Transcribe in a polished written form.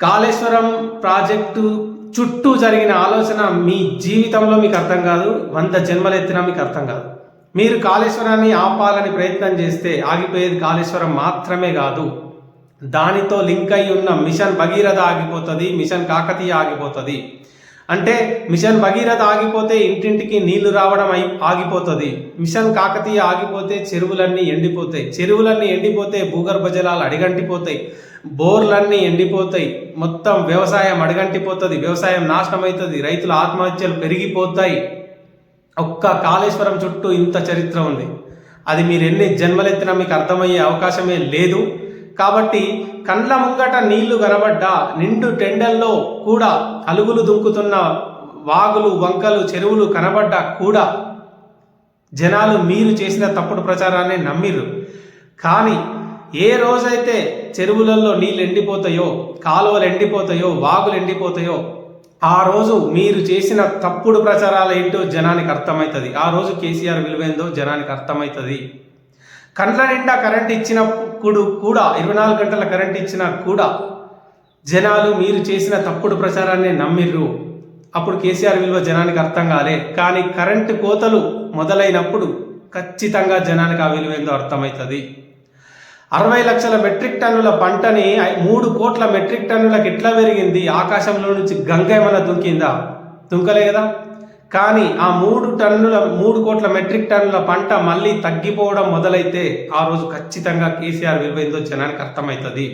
Kaleshwaram project చుట్టూ జరిగిన ఆలోచన మీ జీవితంలో మీకు అర్థం కాదు, 100 జన్మలెత్తినా మీకు అర్థం కాదు. మీరు కాళేశ్వరాన్ని ఆపాలని ప్రయత్నం చేస్తే ఆగిపోయేది కాళేశ్వరం మాత్రమే కాదు, దానితో లింక్ అయి ఉన్న మిషన్ భగీరథ ఆగిపోతుంది, మిషన్ కాకతీయ ఆగిపోతుంది. అంటే మిషన్ భగీరథ ఆగిపోతే ఇంటింటికి నీళ్లు రావడం ఆగిపోతుంది, మిషన్ కాకతీయ ఆగిపోతే చెరువులన్నీ ఎండిపోతాయి, చెరువులన్నీ ఎండిపోతే భూగర్భ జలాలు అడిగంటిపోతాయి, బోర్లన్నీ ఎండిపోతాయి, మొత్తం వ్యవసాయం అడగంటిపోతుంది, వ్యవసాయం నాశనం అవుతుంది, రైతుల ఆత్మహత్యలు పెరిగిపోతాయి. ఒక్క కాళేశ్వరం చుట్టూ ఇంత చరిత్ర ఉంది. అది మీరు ఎన్ని జన్మలెత్తినా మీకు అర్థమయ్యే అవకాశమే లేదు. కాబట్టి కండ్ల ముంగట నీళ్లు కనబడ్డా, నిండు టెండల్లో కూడా అలుగులు దుంకుతున్న వాగులు, వంకలు, చెరువులు కనబడ్డా కూడా జనాలు మీరు చేసిన తప్పుడు ప్రచారాన్ని నమ్మిర్రు. కానీ ఏ రోజైతే చెరువులలో నీళ్ళు ఎండిపోతాయో, కాలువలు ఎండిపోతాయో, వాగులు ఎండిపోతాయో, ఆ రోజు మీరు చేసిన తప్పుడు ప్రచారాలు ఏంటో జనానికి అర్థమవుతుంది. ఆ రోజు కేసీఆర్ విలువేందో జనానికి అర్థమవుతుంది. కండ్ల నిండా కరెంట్ ఇచ్చినప్పుడు కూడా, 24 గంటల కరెంట్ ఇచ్చినా కూడా జనాలు మీరు చేసిన తప్పుడు ప్రచారాన్ని నమ్మిర్రు. అప్పుడు కేసీఆర్ విలువ జనానికి అర్థం కాలే. కానీ కరెంటు కోతలు మొదలైనప్పుడు ఖచ్చితంగా జనానికి ఆ విలువేందో అర్థమవుతుంది. 60 లక్షల మెట్రిక్ టన్నుల పంటని 3 కోట్ల మెట్రిక్ టన్నులకు ఎట్లా పెరిగింది? ఆకాశంలో నుంచి గంగ ఏమన్నా దుంకిందా? దుంకలే కదా. కానీ ఆ 3 కోట్ల మెట్రిక్ టన్నుల పంట మళ్ళీ తగ్గిపోవడం మొదలైతే ఆ రోజు ఖచ్చితంగా కేసీఆర్ విలువ ఏందో జనానికి అర్థమవుతుంది.